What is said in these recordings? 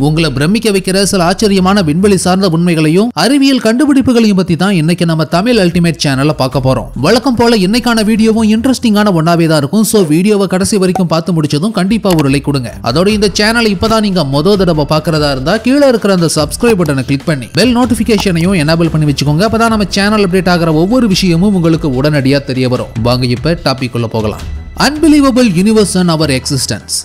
உங்களை பிரமிக்க வைக்கிற சில ஆச்சரியமான விண்வெளி சார்ந்த உண்மைகளையும் அறிவியல் கண்டுபிடிப்புகளையும் பத்தி தான் இன்னைக்கு நம்ம தமிழ் அல்டிமேட் சேனல்ல பார்க்க போறோம். வழக்கம் போல இன்னைக்கான வீடியோவும் இன்ட்ரெஸ்டிங்கான ஒன்னாவே தான் இருக்கும். சோ வீடியோவை கடைசி வரைக்கும் பார்த்து முடிச்சதும் கண்டிப்பா ஒரு லைக் கொடுங்க. அதோட இந்த சேனலை இப்பதான் நீங்க முதல் தடவை பார்க்கறதா இருந்தா கீழே இருக்கிற அந்த சப்ஸ்கிரைப் பட்டனை கிளிக் பண்ணி பெல் நோட்டிபிகேஷனையும் எனேபிள் பண்ணி வச்சுக்கோங்க. அப்பதான் நம்ம சேனல் அப்டேட் ஆகிற ஒவ்வொரு விஷயமும் உங்களுக்கு உடனடியா தெரிய வரும். வாங்க இப்ப டாபிக் உள்ள போகலாம். Unbelievable universe and our existence.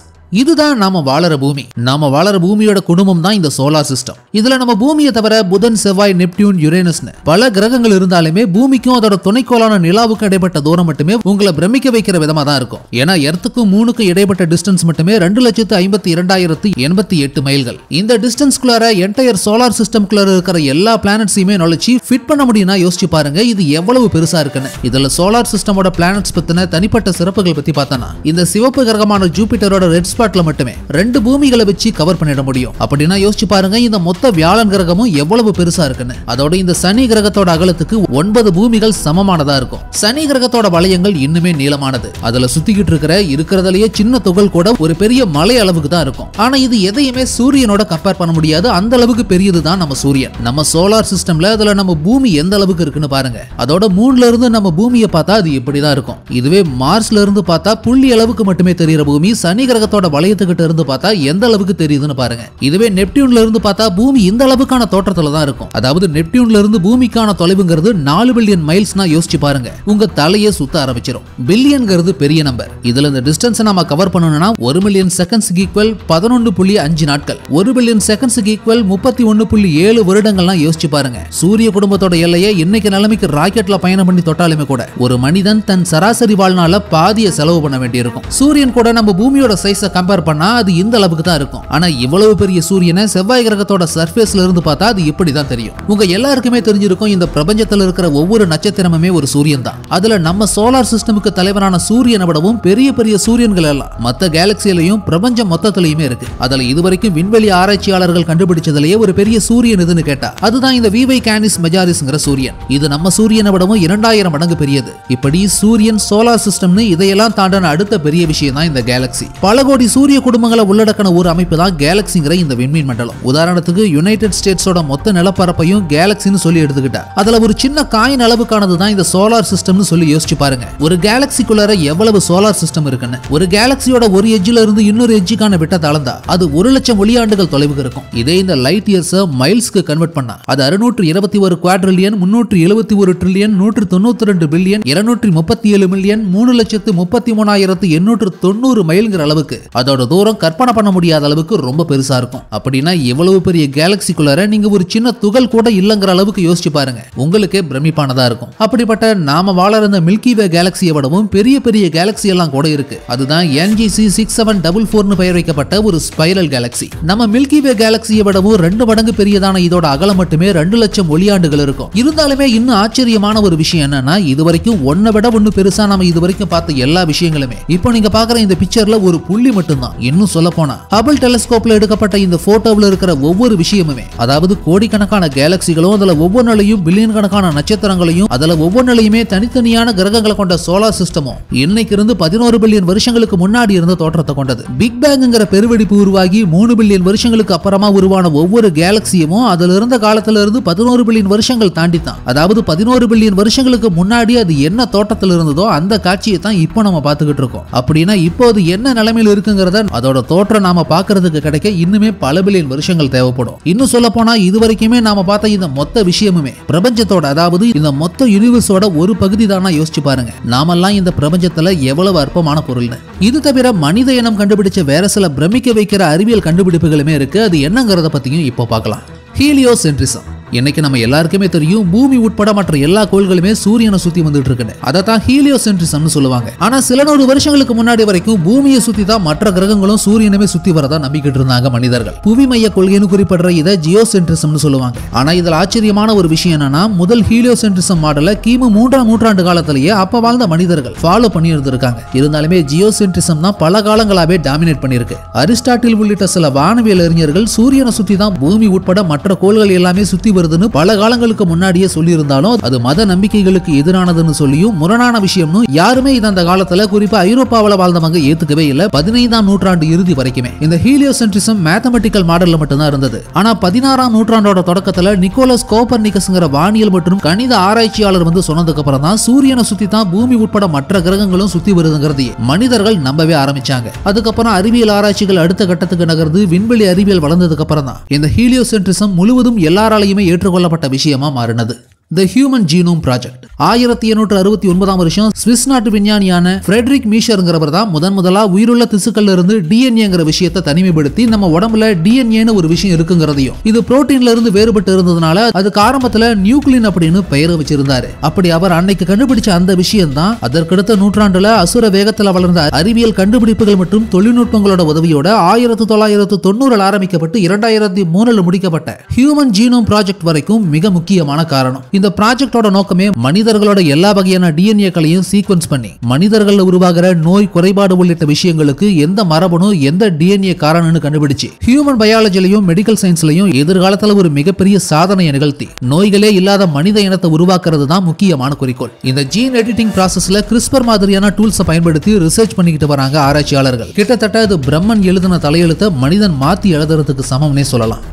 இதுதான் நாம வாழற பூமி. நாம வாழற பூமியோட குடும்பம் தான் இந்த சோலார் சிஸ்டம். இதுல நம்ம பூமியை தவிர புதன், செவ்வாய், நெப்டியூன், யுரேனஸ்னு பல கிரகங்கள் இருந்தாலுமே பூமிக்கும் அதோட துணைக்கோளான நிலாவுக்கும் இடைப்பட்ட தூரம் மட்டுமே உங்களை பிரமிக்க வைக்கிற விதமா தான் இருக்கும். ஏன்னா எர்த்துக்கும் மூணுக்கும் இடைப்பட்ட டிஸ்டன்ஸ் மட்டுமே 2,52,088 மைல்கள். இந்த டிஸ்டன்ஸ்குள்ளார என்டையர் சோலார் சிஸ்டம்குள்ளார இருக்கிற எல்லா பிளானட்ஸையுமே நுழைச்சி ஃபிட் பண்ண முடியும்னா யோசிச்சு பாருங்க இது எவ்வளவு பெருசா இருக்குன்னு. இதுல சோலார் சிஸ்டமோட பிளானட்ஸ் பத்தின தனிப்பட்ட சிறப்புகள் பத்தி பார்த்தனா இந்த சிவப்பு கிரகமான ஜூபிட்டரோட ரெட் ஸ்பாட்ல மட்டுமே 2 பூமிகளை வச்சு கவர் பண்ணிட முடியும். அப்படின்னா யோசிச்சு பாருங்க இந்த மொத்த வியாழன் கிரகமும் எவ்வளவு பெருசா இருக்குன்னு. அதோட இந்த சனி கிரகத்தோட அகலத்துக்கு 9 பூமிகள் சமமானதா இருக்கும். சனி கிரகத்தோட வளையங்கள் இன்னுமே நீளமானது. அதுல சுத்திக்கிட்டு இருக்கிறதுலயே சின்ன துகள் கூட ஒரு பெரிய மலை அளவுக்கு தான் இருக்கும். ஆனா இது எதையுமே சூரியனோட கம்பேர் பண்ண முடியாது. அந்த அளவுக்கு பெரியதுதான் நம்ம சூரியன். நம்ம சோலார் சிஸ்டம்ல அதுல நம்ம பூமி எந்த அளவுக்கு இருக்குன்னு பாருங்க. அதோட மூணுல இருந்து நம்ம பூமியை பார்த்தா அது இப்படிதான் இருக்கும். இதுவே மார்ஸ்ல இருந்து பார்த்தா புள்ளி அளவுக்கு மட்டுமே தெரியுற பூமி சனி கிரகத்தோட வளையத்துக்கிட்ட இருந்து பார்த்தா எந்த அளவுக்கு தெரியுதுன்னு பாருங்க. இதுவே நெப்டியூன்ல இருந்து பார்த்தா பூமி இந்த அளவுக்கான தோற்றத்துல தான் இருக்கும். அதாவது நெப்டியூன்ல இருந்து பூமிக்கான தொலைவுங்கிறது 4 பில்லியன் மைல்ஸ்னா யோசிச்சு பாருங்க. உங்க தலையே சுத்த ஆரம்பிச்சிடும். பில்லியன்ங்கிறது பெரிய நம்பர். இதுல இந்த டிஸ்டன்ஸ் நாம கவர் பண்ணணும்னா 1 மில்லியன் செகண்ட்ஸ்க்கு ஈக்குவல் 11.5 நாட்கள். 1 பில்லியன் செகண்ட்ஸ்க்கு ஈக்குவல் 31.7 வருடங்கள்லாம் யோசிச்சு பாருங்க. சூரிய குடும்பத்தோட எல்லையை இன்னைக்கு நிலைமைக்கு ராக்கெட்ல பயணம் பண்ணி தொட்டாலுமே கூட ஒரு மனிதன் தன் சராசரி வாழ்நாள பாதிய செலவு பண்ண வேண்டியிருக்கும். சூரியன் கூட நம்ம பூமியோட சைஸை கம்பேர் பண்ணா அது இந்த அளவுக்கு தான் இருக்கும். ஆனா இவ்வளவு பெரிய சூரியனை செவ்வாய் கிரகத்தோட சர்ஃபேஸ்ல இருந்து பார்த்தா அது இப்படி தான் தெரியும். உங்க எல்லாருக்குமே தெரிஞ்சிருக்கும் இந்த பிரபஞ்சத்துல இருக்கிற ஒவ்வொரு நட்சத்திரமுமே ஒரு சூரியன் தான். அதுல நம்ம சோலார் சிஸ்டமுக்கு தலைவரான சூரியனை விடவும் பெரிய பெரிய சூரியன்கள் எல்லாம் மத்த கேலக்சியிலையும் பிரபஞ்சம் மொத்தத்திலயுமே இருக்கு. அதுல இதுவரைக்கும் விண்வெளி ஆராய்ச்சியாளர்கள் கண்டுபிடிச்சதுலயே ஒரு பெரிய சூரியன் எதுன்னு கேட்டா அதுதான் இந்த விவை கேனிஸ் மெஜாரிஸ்ங்கிற சூரியன். இது நம்ம சூரியனை விடவும் 2000 மடங்கு பெரியது. இப்படி சூரியன், சோலார் சிஸ்டம்னு இதையெல்லாம் தாண்டின அடுத்த பெரிய விஷயம் தான் இந்த கேலக்சி. பல கோடி சூரிய குடும்பங்களை உள்ளடக்கின ஒரு அமைப்பு தான் கேலக்சிங்கிற இந்த விண்மீன் மண்டலம். உதாரணத்துக்கு யுனைடெட் ஸ்டேட்ஸோட மொத்த நிலப்பரப்பையும் கேலக்சின்னு சொல்லி எடுத்துக்கிட்டா அதுல ஒரு சின்ன காயின் அளவுக்கானது தான் இந்த சோலார் சிஸ்டம்னு சொல்லி யோசிச்சு பாருங்க. ஒரு கேலக்சிக்குள்ளார எவ்வளவு சோலார் சிஸ்டம் இருக்குன்னு. ஒரு கேலக்சியோட ஒரு எட்ஜ்ல இருந்து இன்னொரு எட்ஜுக்கான விட்டத்தை அளந்தா அது 1,00,000 ஒளியாண்டுகள் தொலைவுக்கு இருக்கும். இதே இந்த லைட் இயர்ஸ் மைல்ஸ்க்கு கன்வெர்ட் பண்ணா அது 621 குவாட்ரில்லியன், 371 ட்ரில்லியன், 192 பில்லியன், 237 மில்லியன், 3,33,890 மைல்ங்கிற அளவுக்கு அதோட தூரம் கற்பனை பண்ண முடியாத அளவுக்கு ரொம்ப பெருசா இருக்கும். அப்படின்னா எவ்வளவு பெரிய கேலக்சிக்குள்ளார நீங்க ஒரு சின்ன துகள் கூட இல்லங்கிற அளவுக்கு யோசிச்சு பாருங்க. உங்களுக்கே பிரமிப்பானதா இருக்கும். அப்படிப்பட்ட நாம வாழற இந்த மில்கி வே கேலக்சியை விடவும் பெரிய பெரிய கேலக்சி எல்லாம் கூட இருக்கு. அதுதான் NGC 6744 பெயர் வைக்கப்பட்ட ஒரு ஸ்பைரல் கேலக்சி. நம்ம மில்கி வே கேலக்சியை விடவும் 2 மடங்கு பெரியதான இதோட அகலம் மட்டுமே 2,00,000 ஒளியாண்டுகள் இருக்கும். இருந்தாலுமே இன்னும் ஆச்சரியமான ஒரு விஷயம் என்னன்னா இதுவரைக்கும் ஒன்னை விட ஒன்னு பெருசா நம்ம இதுவரைக்கும் பார்த்த எல்லா விஷயங்களுமே இப்போ நீங்க பாக்குற இந்த பிக்சர்ல ஒரு புள்ளி மட்டும்தான். இன்னும் சொல்ல போனா ஹபிள் டெலிஸ்கோப்ல எடுக்கப்பட்ட இந்த போட்டோவில் இருக்கிற ஒவ்வொரு விஷயமுமே அதாவது கோடிக்கணக்கான கேலக்சிகளும் அதுல ஒவ்வொன்றிலையும் பில்லியன் கணக்கான நட்சத்திரங்களையும் அதுல ஒவ்வொன்றிலையுமே தனித்தனியான கிரகங்களை கொண்ட சோலார் சிஸ்டமும் இன்னைக்கு இருந்து 11 பில்லியன் வருஷங்களுக்கு முன்னாடி இருந்த தோற்றத்தை கொண்டது. பிக் பேங்ங்கிற பெருவெடிப்பு உருவாகி 3 பில்லியன் வருஷங்களுக்கு அப்புறமா உருவான ஒவ்வொரு கேலக்சியும் அதுல இருந்த காலத்துல இருந்து 11 பில்லியன் வருஷங்கள் தாண்டித்தான். அதாவது 11 பில்லியன் வருஷங்களுக்கு முன்னாடி அது என்ன தோட்டத்தில் இருந்ததோ அந்த காட்சியை தான் இப்போ நம்ம பார்த்துக்கிட்டு இருக்கோம். அப்படின்னா இப்போது என்ன நிலைமையில் இருக்குங்கிறத அதோட தோற்றம் நாம பார்க்கிறதுக்கு கிடைக்க இன்னுமே பல பில்லியன் வருஷங்கள் தேவைப்படும். இன்னும் சொல்ல போனா இதுவரைக்குமே நாம பார்த்த இந்த மொத்த விஷயமுமே பிரபஞ்சத்தோட அதாவது இந்த மொத்த யூனிவர்ஸோட ஒரு பகுதி தானா யோசிச்சு பாருங்க. நாமெல்லாம் இந்த பிரபஞ்சத்துல எவ்வளவு அற்பமான பொருள்னு. இது தவிர மனித இனம் கண்டுபிடிச்ச வேற சில பிரமிக்க வைக்கிற அறிவியல் கண்டுபிடிப்புகளுமே இருக்கு. அது என்னங்கிறத பத்தியும் இப்போ பார்க்கலாம். ஹீலியோசென்ட்ரிசம். இன்னைக்கு நம்ம எல்லாருக்குமே தெரியும் பூமி உட்பட மற்ற எல்லா கோள்களுமே சூரியனை சுத்தி வந்துட்டு இருக்குன்னு. அதான் ஹீலியோசென்ட்ரிசம்னு சொல்லுவாங்க. ஆனா சில 100 வருஷங்களுக்கு முன்னாடி வரைக்கும் பூமியை சுத்தி தான் மற்ற கிரகங்களும் சூரியனமே சுத்தி வரதா நம்பிக்கிட்டு இருந்தாங்க மனிதர்கள். புவி மைய கொள்கைன்னு குறிப்பிடுற இதை ஜியோசென்ட்ரிசம்னு சொல்லுவாங்க. ஆனா இதுல ஆச்சரியமான ஒரு விஷயம் என்னன்னா முதல் ஹீலியோசென்ட்ரிசம் மாடலை கிமு 3ஆம் நூற்றாண்டு காலத்திலேயே அப்ப வாழ்ந்த மனிதர்கள் ஃபாலோ பண்ணி இருந்திருக்காங்க. இருந்தாலுமே ஜியோசென்ட்ரிசம் தான் பல காலங்களாவே டாமினேட் பண்ணிருக்கு. அரிஸ்டாட்டில் உள்ளிட்ட சில வானவியல் அறிஞர்கள் சூரியனை சுத்தி தான் பூமி உட்பட மற்ற கோள்கள் எல்லாமே சுத்தி வருதுன்னு பல காலங்களுக்கு முன்னாடியே சொல்லி இருந்தாலும் அது மத நம்பிக்கைகளுக்கு எதிரானதுன்னு சொல்லியும் முரணான விஷயம்னு யாருமே இது அந்த காலத்துல குறிப்பா ஐரோப்பாவில் வாழ்ந்தவங்க ஏத்துக்கவே இல்ல. 15ஆம் நூற்றாண்டு இறுதி வரைக்குமே இந்த ஹீலியோசென்ட்ரிசம் மேத்தமெட்டிக்கல் மாடல்ல மட்டும்தான் இருந்தது. ஆனா 16ஆம் நூற்றாண்டோட தொடக்கத்துல நிக்கோலஸ் கோப்பர்னிகஸ்ங்கிற வானியல் மற்றும் கணித ஆராய்ச்சியாளர் வந்து சொன்னதுக்கு அப்புறம் தான் சூரியனை சுத்தி தான் பூமி உட்பட மற்ற கிரகங்களும் சுத்தி வருதுங்கிறதையே மனிதர்கள் நம்பவே ஆரம்பிச்சாங்க. அதுக்கப்புறம் அறிவியல் ஆராய்ச்சிகள் அடுத்த கட்டத்துக்கு நகர்ந்து விண்வெளி அறிவியல் வளர்ந்ததுக்கு அப்புறம் தான் இந்த ஹீலியோசென்ட்ரிசம் முழுவதும் எல்லாராலையுமே ஏற்றுக்கொள்ளப்பட்ட விஷயமா மாறினது. The Human Genome Project 1869ஆம் வருஷம் ஸ்விஸ் நாட்டு விஞ்ஞானியான ஃப்ரெட்ரிக் மீஷர்ங்கிறவர் தான் முதலா உயிருள்ள திசுக்கள்ல இருந்து டிஎன்ஏங்கிற விஷயத்தை தனிமைப்படுத்தி நம்ம உடம்புல டிஎன்ஏன்னு ஒரு விஷயம் இருக்குங்கிறதையும் இது புரோட்டீன்ல இருந்து வேறுபட்டு இருந்ததுனால அதுக்கு ஆரம்பத்துல நியூக்ளின் அப்படின்னு பெயரை வச்சிருந்தாரு. அப்படி அவர் அன்னைக்கு கண்டுபிடிச்ச அந்த விஷயம் தான் அதற்கடுத்த நூற்றாண்டுல அசுர வேகத்துல வளர்ந்த அறிவியல் கண்டுபிடிப்புகள் மற்றும் தொழில்நுட்பங்களோட உதவியோட 1990 ஆரம்பிக்கப்பட்டு 2003 முடிக்கப்பட்ட ஹியூமன் ஜீனோம் ப்ராஜெக்ட் வரைக்கும் மிக முக்கியமான காரணம். இந்த ப்ராஜெக்டோட நோக்கமே மனிதர்களோட எல்லா வகையான டிஎன்ஏக்களையும் சீக்வென்ஸ் பண்ணி மனிதர்கள்ல உருவாகிற நோய் குறைபாடு உள்ளிட்ட விஷயங்களுக்கு எந்த மரபணு எந்த டிஎன்ஏ காரணம்னு கண்டுபிடிச்சு ஹியூமன் பயாலஜிலையும் மெடிக்கல் சயின்ஸ்லையும் எதிர்காலத்துல ஒரு மிகப்பெரிய சாதனையை நிகழ்த்தி நோய்களே இல்லாத மனித இனத்தை உருவாக்குறது தான் முக்கியமான குறிக்கோள். இந்த ஜீன் எடிட்டிங் ப்ராசஸ்ல கிறிஸ்பர் மாதிரியான டூல்ஸை பயன்படுத்தி ரிசர்ச் பண்ணிக்கிட்டு வராங்க ஆராய்ச்சியாளர்கள். கிட்டத்தட்ட அது பிரம்மன் எழுதின தலையெழுத்தை மனிதன் மாத்தி எழுதுறதுக்கு சமம்னே சொல்லலாம்.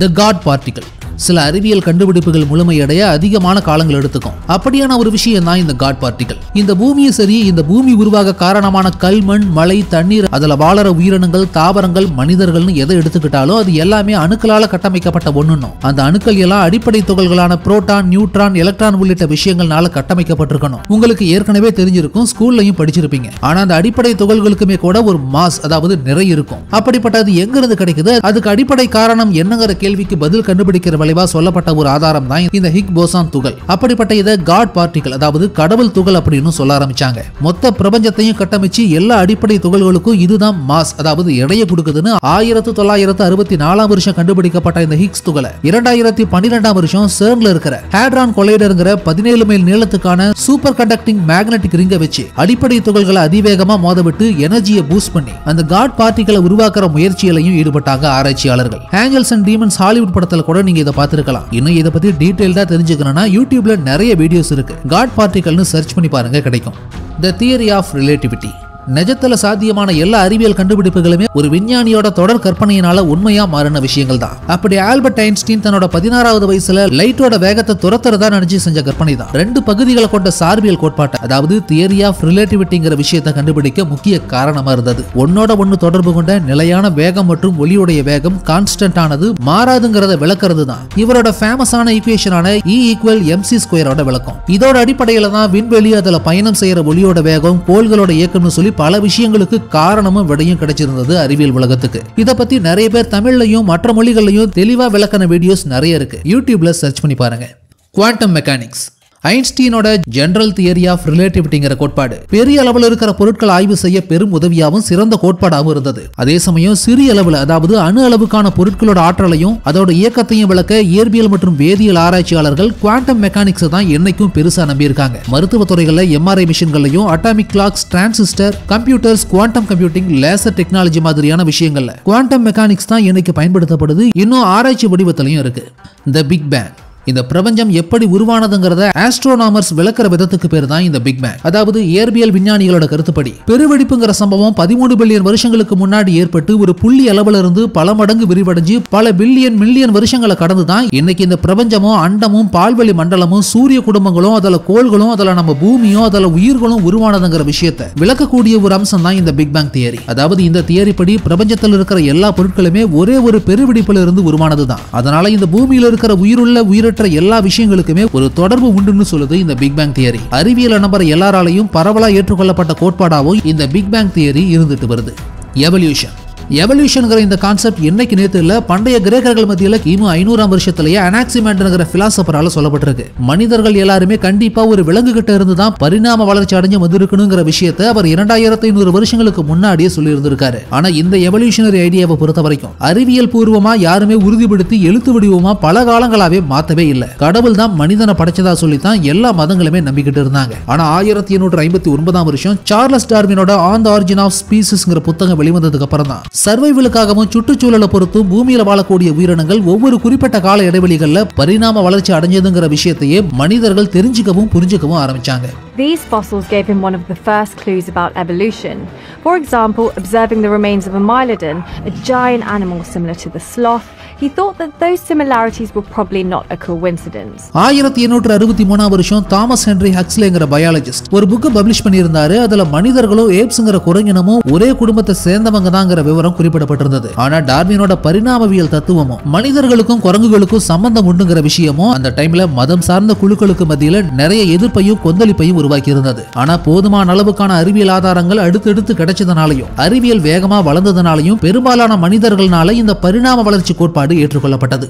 தி காட் பார்ட்டிகல் சில அறிவியல் கண்டுபிடிப்புகள் முழுமையடைய அதிகமான காலங்கள் எடுத்துக்கும். அப்படியான ஒரு விஷயம் தான் இந்த காட் பார்ட்டிகல். இந்த பூமியை சரி இந்த பூமி உருவாக காரணமான கல், மண், மழை, தண்ணீர், அதுல வாழற உயிரினங்கள், தாவரங்கள், மனிதர்கள்னு எதை எடுத்துக்கிட்டாலும் அது எல்லாமே அணுக்களால கட்டமைக்கப்பட்ட ஒண்ணுன்னும் அந்த அணுக்கள் எல்லாம் அடிப்படை துகள்களான புரோட்டான், நியூட்ரான், எலக்ட்ரான் உள்ளிட்ட விஷயங்கள்னால கட்டமைக்கப்பட்டிருக்கணும். உங்களுக்கு ஏற்கனவே தெரிஞ்சிருக்கும், ஸ்கூல்லையும் படிச்சிருப்பீங்க. ஆனா அந்த அடிப்படை துகள்களுக்குமே கூட ஒரு மாஸ் அதாவது நிறை இருக்கும். அப்படிப்பட்டது எங்க இருந்து கிடைக்குது, அதுக்கு அடிப்படை காரணம் என்னங்கிற கேள்விக்கு பதில் கண்டுபிடிக்கிற சொல்லப்பட்ட ஒரு ஆதாரம் தான் இந்த ஹிக் போசான் துகள். அப்படிப்பட்ட இதை காட் பார்ட்டிகல் அதாவது கடவுள் துகள் அப்படின்னு சொல்ல ஆரம்பிச்சாங்க. மொத்த பிரபஞ்சத்தையும் கட்டமைச்சு எல்லா அடிப்படை துகள்களுக்கும் இதுதான் மாஸ் அதாவது எடையை கொடுக்குதுன்னு 1964ஆம் வருஷம் கண்டுபிடிக்கப்பட்ட இந்த ஹிக்ஸ் துகளை 2012ஆம் வருஷம் CERNல இருக்கிற ஹேட்ரான் கொலைடர்ங்கிற 17 மைல் நீளத்துக்கான சூப்பர் கண்டக்டிங் மேக்னெட்டிக் ரிங்கை வச்சு அடிப்படை துகள்களை அதிவேகமா மோதவிட்டு எனர்ஜியை பூஸ்ட் பண்ணி அந்த காட் பார்ட்டிகளை உருவாக்குற முயற்சியிலையும் ஈடுபட்டாங்க ஆராய்ச்சியாளர்கள். ஏஞ்சல்ஸ் அண்ட் டீமன்ஸ் ஹாலிவுட் படத்துல கூட நீங்க இதை பார்த்திருக்கலாம். இன்னும் இதை பத்தி டீடைல்டா தெரிஞ்சுக்கணும்னா யூடியூப்ல நிறைய வீடியோஸ் இருக்கு. காட் பார்ட்டிகல்னு சர்ச் பண்ணி பாருங்க, கிடைக்கும். தி தியரி ஆஃப் ரிலேட்டிவிட்டி நிஜத்துல சாத்தியமான எல்லா அறிவியல் கண்டுபிடிப்புகளுமே ஒரு விஞ்ஞானியோட தொடர் கற்பனையினால உண்மையா மாறின விஷயங்கள் தான். அப்படி ஆல்பர்ட் ஐன்ஸ்டீன் தன்னோட 16வது வயசுல லைட்டோட வேகத்தை துரத்துறதா நினைச்சு செஞ்ச கற்பனை தான் 2 பகுதிகளை கொண்ட சார்பியல் கோட்பாட்டை அதாவது தியரி ஆஃப் ரிலேட்டிவிட்டிங்கிற விஷயத்தை கண்டுபிடிக்க முக்கிய காரணமா இருந்தது. ஒன்னோட ஒன்னு தொடர்பு கொண்ட நிலையான வேகம் மற்றும் ஒளியுடைய வேகம் கான்ஸ்டன்ட் ஆனது மாறாதுங்கிறத விளக்குறது தான் இவரோட ஃபேமஸான ஈக்குவேஷனான E=mc² விளக்கம். இதோட அடிப்படையில தான் விண்வெளி அதுல பயணம் செய்யற ஒளியோட வேகம் கோள்களோட இயக்கம்னு சொல்லி பல விஷயங்களுக்கு காரணமும் விடையும் கிடைச்சிருந்தது அறிவியல் உலகத்துக்கு. இத பத்தி நிறைய பேர் தமிழ்லையும் மற்ற மொழிகள்லையும் தெளிவா விளக்கின வீடியோஸ் நிறைய இருக்கு. யூடியூப்ல சர்ச் பண்ணி பாருங்க. குவாண்டம் மெக்கானிக்ஸ் ஐன்ஸ்டீனோட ஜெனரல் தியரி ஆஃப் ரிலேட்டிவிட்டிங்கிற கோட்பாடு பெரிய அளவில் இருக்கிற பொருட்கள் ஆய்வு செய்ய பெரும் உதவியாகவும் சிறந்த கோட்பாடாகவும் இருந்தது. அதே சமயம் சிறிய அளவில் அதாவது அணு அளவுக்கான பொருட்களோட ஆற்றலையும் அதோட இயக்கத்தையும் விளக்க இயற்பியல் மற்றும் வேதியியல் ஆராய்ச்சியாளர்கள் குவாண்டம் மெக்கானிக்ஸ் தான் என்னைக்கும் பெருசா நம்பியிருக்காங்க. மருத்துவத்துறைகள்ல எம்ஆர்ஐ மிஷின்களையும் atomic clocks, transistor, computers, quantum computing, laser technology மாதிரியான விஷயங்கள்ல குவாண்டம் மெக்கானிக்ஸ் தான் இன்னைக்கு பயன்படுத்தப்படுது. இன்னும் ஆராய்ச்சி வடிவத்திலையும் இருக்கு. தி பிக் பேங் இந்த பிரபஞ்சம் எப்படி உருவானதுங்கிறத ஆஸ்ட்ரோனாமர்ஸ் விளக்குற விதத்துக்கு பேர் தான் இந்த பிக் பேங். அதாவது இயற்பியல் விஞ்ஞானிகளோட கருத்துப்படி பெருவெடிப்புங்கிற சம்பவம் 13 பில்லியன் வருஷங்களுக்கு முன்னாடி ஏற்பட்டு ஒரு புள்ளி அளவுல இருந்து பல மடங்கு விரிவடைஞ்சு பல பில்லியன் மில்லியன் வருஷங்களை கடந்து தான் இன்னைக்கு இந்த பிரபஞ்சமும் அண்டமும் பால்வெளி மண்டலமும் சூரிய குடும்பங்களும் அதுல கோள்களும் அதுல நம்ம பூமியும் அதுல உயிர்களும் உருவானதுங்கிற விஷயத்தை விளக்கக்கூடிய ஒரு அம்சம் தான் இந்த பிக் பேங் தியரி. அதாவது இந்த தியரி படி பிரபஞ்சத்தில் இருக்கிற எல்லா பொருட்களுமே ஒரே ஒரு பெருவெடிப்புல இருந்து உருவானதுதான். அதனால இந்த பூமியில இருக்கிற உயிருள்ள எல்லா விஷயங்களுக்குமே ஒரு தொடர்பு உண்டுன்னு சொல்லுது இந்த பிக் பேங் தியரி. அறிவியல் நம்பர் எல்லாராலையும் பரவலா ஏற்றுக்கொள்ளப்பட்ட கோட்பாடாவும் இந்த பிக் பேங் தியரி இருந்துட்டு வருது. எவல்யூஷன் எவல்யூஷன்ங்கிற இந்த கான்செப்ட் என்னைக்கு நேத்து இல்ல பண்டைய கிரேக்கர்கள் மத்தியில கிமு 500ஆம் வருஷத்திலேயே அனாக்சிமெண்டர்ங்கிற பிலாசபரால சொல்லப்பட்டிருக்கு. மனிதர்கள் எல்லாருமே கண்டிப்பா ஒரு விலங்கு கிட்ட இருந்து தான் பரிணாம வளர்ச்சி அடைஞ்சு வந்திருக்கணுங்கிற விஷயத்தை அவர் 2500 வருஷங்களுக்கு முன்னாடியே சொல்லி இருந்திருக்காரு. ஆனா இந்த எவல்யூஷனரி ஐடியாவை பொறுத்த வரைக்கும் அறிவியல் பூர்வமா யாருமே உறுதிப்படுத்தி எழுத்து வடிவமா பல காலங்களாவே மாத்தவே இல்ல. கடவுள் தான் மனிதனை படைச்சதா சொல்லித்தான் எல்லா மதங்களுமே நம்பிக்கிட்டு இருந்தாங்க. ஆனா 1859ஆம் வருஷம் சார்லஸ் டார்வினோட ஆன் தி ஆரிஜின் ஆஃப் ஸ்பீசிஸ்ங்கிற புத்தகம் வெளிவந்ததுக்கு அப்புறம் தான் சர்வைவலுக்காகவும் சுற்றுச்சூழலை பொறுத்தும் பூமியில வாழக்கூடிய உயிரினங்கள் ஒவ்வொரு குறிப்பிட்ட கால இடைவெளிகள்ல பரிணாம வளர்ச்சி அடைஞ்சதுங்கிற விஷயத்தையே மனிதர்கள் தெரிஞ்சுக்கவும் புரிஞ்சுக்கவும் ஆரம்பிச்சாங்க. These fossils gave him one of the first clues about evolution. For example, observing the remains of a Mylodon, a giant animal similar to the sloth, he thought that those similarities were probably not a coincidence. 1863 வருஷம் Thomas Henry ஹக்ஸ்லேங்கிற biologist ஒரு book publish பண்ணியிருந்தாரு. அதுல மனிதர்களும் ஏப்ஸ்ங்கிற குரங்கினமும் ஒரே குடும்பத்தை சேர்ந்தவங்க தான்ங்கிற விவரம் குறிப்பிடப்பட்டிருந்தது. ஆனா டார்வினோட பரிணாமவியல் தத்துவமும் மனிதர்களுக்கும் குரங்குகளுக்கும் சம்பந்தம் உண்டுங்கிற விஷயமும் அந்த டைம்ல மதம் சார்ந்த குழுக்களுக்கு மத்தியில நிறைய எதிர்ப்பையும் கொந்தளிப்பையும் உருவாக்கி இருந்தது. ஆனா போதுமான அளவுக்கான அறிவியல் ஆதாரங்கள் அடுத்தடுத்து கிடைச்சதனாலையும் அறிவியல் வேகமா வளர்ந்ததனாலையும் பெரும்பாலான மனிதர்களால இந்த பரிணாம வளர்ச்சி கோட்பாடு ஏற்றுக்கொள்ளப்பட்டது.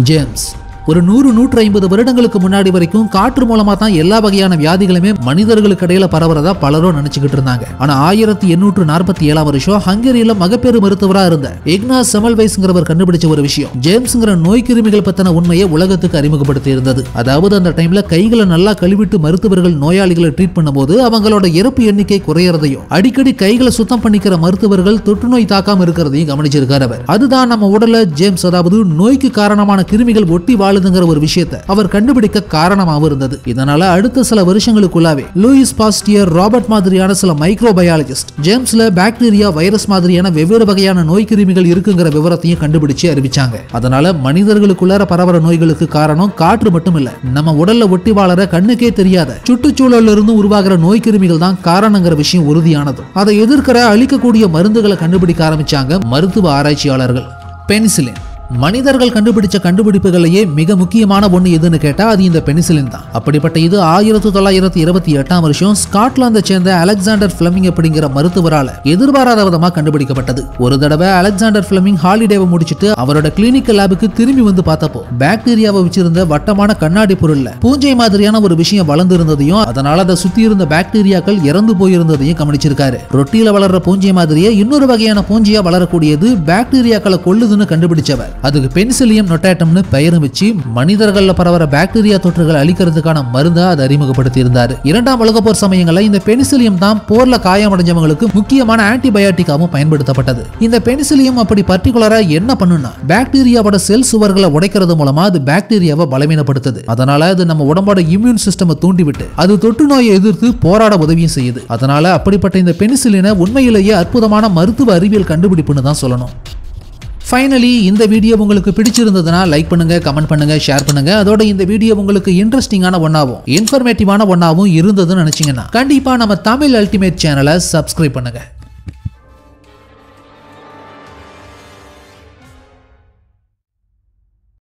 ஜேம்ஸ் ஒரு 100-150 வருடங்களுக்கு முன்னாடி வரைக்கும் காற்று மூலமா தான் எல்லா வகையான வியாதிகளுமே மனிதர்களுக்கு இடையில பரவுறதா பலரும் நினைச்சுக்கிட்டு இருந்தாங்க. ஆனா 1847 வருஷம் ஹங்கேரியில மகப்பேறு மருத்துவரா இருந்த இக்னாஸ் செமல்வைஸ்ங்கிறவர் கண்டுபிடிச்ச ஒரு விஷயம் ஜேம்ஸ்ங்கிற நோய் கிருமிகள் பத்தின உண்மையை உலகத்துக்கு அறிமுகப்படுத்தி இருந்தது. அதாவது அந்த டைம்ல கைகளை நல்லா கழுவிட்டு மருத்துவர்கள் நோயாளிகளை ட்ரீட் பண்ணும்போது அவங்களோட இறப்பு எண்ணிக்கை குறையறதையும் அடிக்கடி கைகளை சுத்தம் பண்ணிக்கிற மருத்துவர்கள் தொற்றுநோய் தாக்காம இருக்கிறதையும் கவனிச்சிருக்காரு அவர். அதுதான் நம்ம உடல்ல ஜேம்ஸ் அதாவது நோய்க்கு காரணமான கிருமிகள் ஒட்டி வாழுதுங்கிற ஒரு விஷயத்தை அவர் கண்டுபிடிக்க காரணமாக இருந்தது. இதனால அடுத்த சில வருஷங்களுக்குள்ளாவே லூயிஸ் பாஸ்டியர், ராபர்ட் மாதிரியான சில மைக்ரோபயாலஜிஸ்ட் ஜேம்ஸ்ல பாக்டீரியா, வைரஸ் மாதிரியான வெவ்வேறு வகையான நோய் கிருமிகள் இருக்குங்கிற விவரத்தையும் கண்டுபிடிச்சு அறிவிச்சாங்க. அதனால மனிதர்களுக்குள்ளார பரவற நோய்களுக்கு காரணம் காற்று மட்டும் இல்ல, நம்ம உடல்ல ஒட்டி வாழற கண்ணுக்கே தெரியாத சுற்றுச்சூழல்ல இருந்து உருவாகிற நோய் கிருமிகள் தான் காரணங்கிற விஷயம் உறுதியானது. அதை எதிர்க்கிற அழிக்கக்கூடிய மருந்துகளை கண்டுபிடிக்க ஆரம்பிச்சாங்க மருத்துவ ஆராய்ச்சியாளர்கள். பெனிசிலின் மனிதர்கள் கண்டுபிடிச்ச கண்டுபிடிப்புகளையே மிக முக்கியமான ஒண்ணு எதுன்னு கேட்டா அது இந்த பெனிசிலின் தான். அப்படிப்பட்ட இது 1928 வருஷம் ஸ்காட்லாந்தை சேர்ந்த அலெக்சாண்டர் பிளமிங் அப்படிங்கிற மருத்துவரால எதிர்பாராத விதமா கண்டுபிடிக்கப்பட்டது. ஒரு தடவை அலெக்சாண்டர் பிளமிங் ஹாலிடேவை முடிச்சிட்டு அவரோட கிளினிக்கல் லேபுக்கு திரும்பி வந்து பார்த்தப்போ பாக்டீரியாவை வச்சிருந்த வட்டமான கண்ணாடி பொருள்ல பூஞ்சை மாதிரியான ஒரு விஷயம் வளர்ந்து இருந்ததையும் அதனால அதை சுத்தி இருந்த பாக்டீரியாக்கள் இறந்து போயிருந்ததையும் கவனிச்சிருக்காரு. ரொட்டியில வளர்ற பூஞ்சை மாதிரியே இன்னொரு வகையான பூஞ்சையா வளரக்கூடியது பாக்டீரியாக்களை கொல்லுதுன்னு கண்டுபிடிச்சவர் அதுக்கு பெனிசிலியம் நொட்டாட்டம்னு பெயரும் வச்சு மனிதர்கள்ல பரவற பாக்டீரியா தொற்றுகளை அழிக்கிறதுக்கான மருந்தா அதை அறிமுகப்படுத்தி இருந்தாரு. 2ஆம் உலகப் போர் சமயங்கள்ல இந்த பெனிசிலியம் தான் போர்ல காயமடைஞ்சவங்களுக்கு முக்கியமான ஆன்டிபயோட்டிக்காவும் பயன்படுத்தப்பட்டது. இந்த பெனிசிலியம் அப்படி பர்டிகுலரா என்ன பண்ணுனா பாக்டீரியாவோட செல் சுவர்களை உடைக்கிறது மூலமா அது பாக்டீரியாவை பலவீனப்படுத்துது. அதனால அது நம்ம உடம்போட இம்யூன் சிஸ்டம் தூண்டிவிட்டு அது தொற்று நோயை எதிர்த்து போராட உதவியும் செய்யுது. அதனால அப்படிப்பட்ட இந்த பெனிசிலினை உண்மையிலேயே அற்புதமான மருத்துவ அறிவியல் கண்டுபிடிப்புன்னு தான் சொல்லணும். ஃபைனலி இந்த வீடியோ உங்களுக்கு பிடிச்சிருந்ததுன்னா லைக் பண்ணுங்க, கமெண்ட் பண்ணுங்க, ஷேர் பண்ணுங்க. அதோட இந்த வீடியோ உங்களுக்கு இன்ட்ரெஸ்டிங்கான ஒன்னாவும் இன்ஃபர்மேட்டிவான ஒன்னாவும் இருந்ததுன்னு நினைச்சீங்கன்னா கண்டிப்பா நம்ம தமிழ் அல்டிமேட் சேனலை சப்ஸ்கிரைப் பண்ணுங்க.